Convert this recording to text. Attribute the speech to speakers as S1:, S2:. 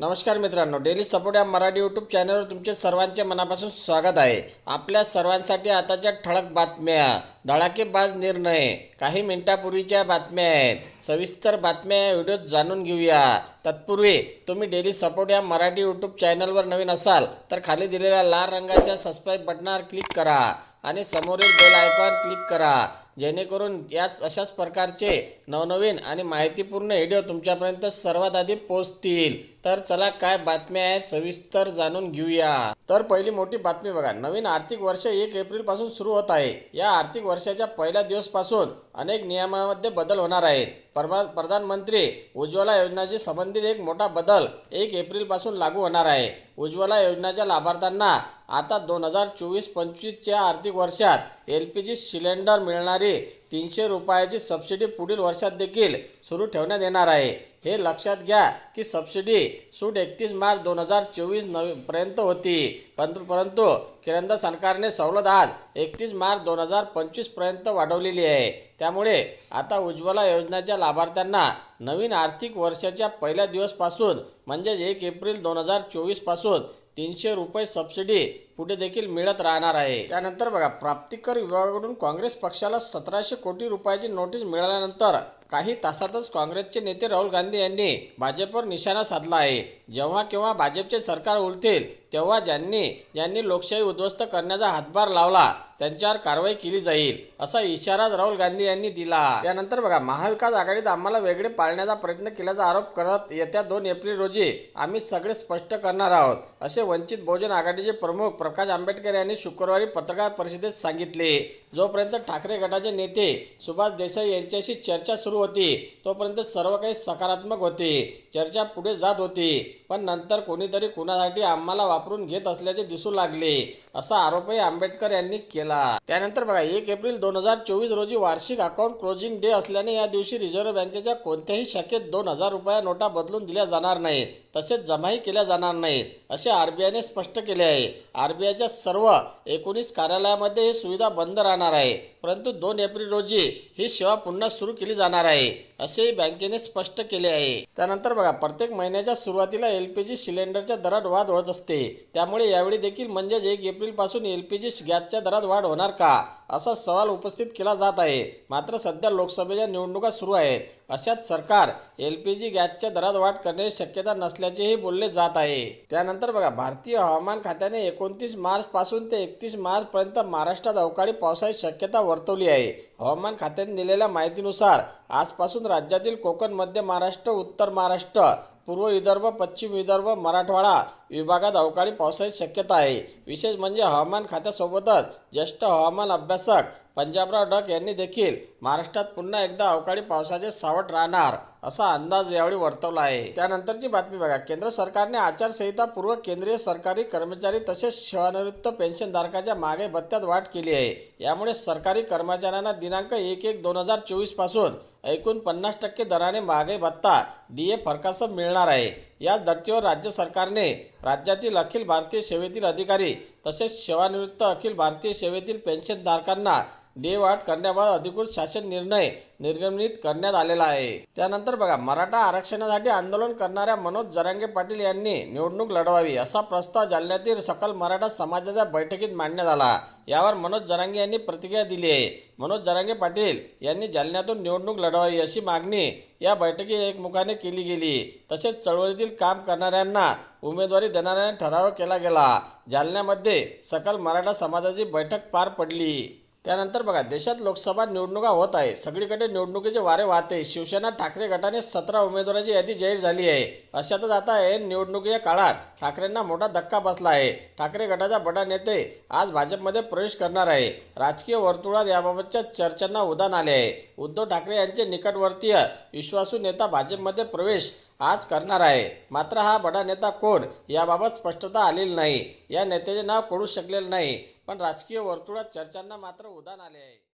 S1: नमस्कार मित्रांनो, daily support या मराठी यूट्यूब चॅनलवर तुमचे सर्वांचे मनापासून स्वागत आहे। आपल्या सर्वांसाठी आताच्या ठळक बातम्या, धडाकेबाज निर्णय, काही मिनिटांपूर्वीच्या बातम्या आहेत। सविस्तर बातम्या या व्हिडिओत जाणून घेऊया। तत्पूर्वी तुम्ही डेली सपोर्ट या मराठी यूट्यूब चॅनलवर नवीन असाल तर खाली दिलेल्या लाल रंगाच्या सबस्क्राइब बटनावर क्लिक करा आणि समोरील बेल आयकॉन क्लिक करा, जेणेकरून याच अशाच प्रकारचे नवनवीन आणि माहितीपूर्ण व्हिडिओ तुमच्यापर्यंत सर्वात आधी पोहोचतील। तर चला काय बातम्या आहेत सविस्तर जाणून घेऊया। तर पहिली मोठी बातमी बघा, नवीन आर्थिक वर्ष 1 एप्रिल पासून सुरू होत आहे। या आर्थिक वर्षाच्या पहिल्या दिवसापासून अनेक नियमांमध्ये बदल होणार आहेत। प्रधानमंत्री उज्ज्वला योजनेशी संबंधित एक मोठा बदल 1 एप्रिल पासून लागू होणार आहे। उज्ज्वला योजनेच्या लाभार्थ्यांना आता 2024-25 च्या आर्थिक वर्षात LPG सिलेंडर मिळणारी 300 रुपयाची सबसिडी पुढील वर्षात देखील सुरू ठेवण्यात येणार आहे। हे लक्षात घ्या की सबसिडी सूट 31 मार्च 2024 पर्यंत होती, परंतु केंद्र सरकारने सवलत आज 31 मार्च 2025 पर्यंत वाढवलेली आहे। त्यामुळे आता उज्ज्वला योजनेच्या लाभार्थ्यांना नवीन आर्थिक वर्षाच्या पहिल्या दिवसापासून म्हणजे 1 एप्रिल 2024 पासून 300 रुपये सबसिडी पुढे देखील मिळत राहणार आहे। त्यानंतर बघा, प्राप्तिकर विभागाकडून काँग्रेस पक्षाला 1700 कोटी रुपयाची नोटीस मिळाल्यानंतर काही तासातच काँग्रेसचे नेते राहुल गांधी यांनी भाजपवर निशाणा साधला आहे। जेव्हा केव्हा भाजपचे सरकार उलटेल तेव्हा ज्यांनी लोकशाही उद्ध्वस्त करण्याचा हातभार लावला त्यांच्यावर कारवाई केली जाईल, असा इशारा राहुल गांधी यांनी दिला। त्यानंतर बघा, महाविकास आघाडीत आम्हाला वेगळे पाळण्याचा प्रयत्न केल्याचा आरोप करत येत्या 2 एप्रिल रोजी आम्ही सगळे स्पष्ट करणार आहोत, असे वंचित बहुजन आघाडीचे प्रमुख प्रकाश आंबेडकर यांनी शुक्रवारी पत्रकार परिषदेत सांगितले। जोपर्यंत ठाकरे गटाचे नेते सुभाष देसाई यांच्याशी चर्चा सुरू होती तोपर्यंत सर्व काही सकारात्मक होते, चर्चा पुढे जात होती, पण नंतर कोणीतरी कुणासाठी आम्हाला वापरून घेत असल्याचे दिसू लागले, असा आरोपही आंबेडकर यांनी केला। त्यानंतर बघा, 1 एप्रिल 2024 रोजी वार्षिक अकाउंट क्लोजिंग डे असल्याने या दिवशी रिझर्व्ह बँकेच्या कोणत्याही शाखेत 2000 रुपया नोटा बदलून दिल्या जाणार नाहीत, तसेच जमाही केल्या जाणार नाहीत, असे RBIने स्पष्ट केले आहे। RBIच्या सर्व 19 कार्यालयामध्ये ही सुविधा बंद राहणार आहे, परंतु 2 एप्रिल रोजी ही सेवा पुन्हा सुरू केली जाणार आहे, असेही बँकेने स्पष्ट केले आहे। त्यानंतर बघा, प्रत्येक महिन्याच्या सुरुवातीला LPG सिलेंडरच्या दरात वाढ होत असते, त्यामुळे यावेळी देखील म्हणजेच 1 एप्रिल पासून LPG गॅसच्या दरात वाढ होणार का, असा सवाल उपस्थित केला जात आहे। मात्र सध्या लोकसभेच्या निवडणुका सुरू आहेत, अशात सरकार LPG गॅसच्या दरात वाढ करण्याची शक्यता नसल्याचेही बोलले जात आहे। त्यानंतर बघा, भारतीय हवामान खात्याने 29 मार्च पासून ते 31 मार्च पर्यंत महाराष्ट्रात अवकाळी पावसाची शक्यता वर्तवली आहे। हवामान खात्याने दिलेल्या माहितीनुसार आजपासून राज्यातील कोकण, मध्य महाराष्ट्र, उत्तर महाराष्ट्र, पूर्व विदर्भ, पश्चिम विदर्भ, मराठवाडा विभागात अवकाळी पावसाची शक्यता आहे। विशेष म्हणजे हवामान खात्यासोबतच ज्येष्ठ हवामान अभ्यासक पंजाबराव डक यांनी देखील महाराष्ट्रात पुन्हा एकदा अवकाळी पावसाचे सावट राहणार असा अंदाज यावेळी वर्तवला आहे। त्यानंतरची बातमी बघा, केंद्र सरकारने आचारसंहिता पूर्व केंद्रीय सरकारी कर्मचारी तसेच सेवानिवृत्त पेन्शनधारकाच्या महागाई भत्त्यात वाढ केली आहे। यामुळे सरकारी कर्मचाऱ्यांना दिनांक 1/1/2024 पासून एकूण 50% दराने महागाई भत्ता DA फरकासह मिळणार आहे। या धर्तीवर राज्य सरकारने राज्यातील अखिल भारतीय सेवेतील अधिकारी तसेच सेवानिवृत्त अखिल भारतीय सेवेतील पेन्शनधारकांना DA वाढ करण्याबाबत अधिकृत शासन निर्णय निर्गमित करण्यात आलेला आहे। त्यानंतर बघा, मराठा आरक्षणासाठी आंदोलन करणाऱ्या मनोज जरांगे पाटील यांनी निवडणूक लढवावी असा प्रस्ताव जालन्यातील सकल मराठा समाजाच्या बैठकीत मांडण्यात आला। यावर मनोज जरांगे यांनी प्रतिक्रिया दिली आहे। मनोज जरांगे पाटील यांनी जालन्यातून निवडणूक लढवावी अशी मागणी या बैठकीत एकमुखाने केली गेली। तसेच चळवळीतील काम करणाऱ्यांना उमेदवारी देणाऱ्यांना ठराव केला गेला। जालन्यामध्ये सकल मराठा समाजाची बैठक पार पडली। त्यानंतर बघा, देशात लोकसभा निवडणुका होत आहे, सगळीकडे निवडणुकीचे वारे वाहते। शिवसेना ठाकरे गटाने 17 उमेदवारांची यादी जाहीर झाली आहे। अशातच आता निवडणुकीच्या काळात ठाकरेंना मोठा धक्का बसला आहे। ठाकरे गटाचा बडा नेते आज भाजपमध्ये प्रवेश करणार आहे। राजकीय वर्तुळात याबाबतच्या चर्चांना उधाण आले आहे। उद्धव ठाकरे यांचे निकटवर्तीय विश्वासू नेता भाजपमध्ये प्रवेश आज करणार आहे, मात्र हा बडा नेता कोण याबाबत स्पष्टता आलेली नाही। या नेत्याचे नाव कळू शकलेले नाही, पण राजकीय वर्तुळात चर्चांना मात्र उधाण आले आहे।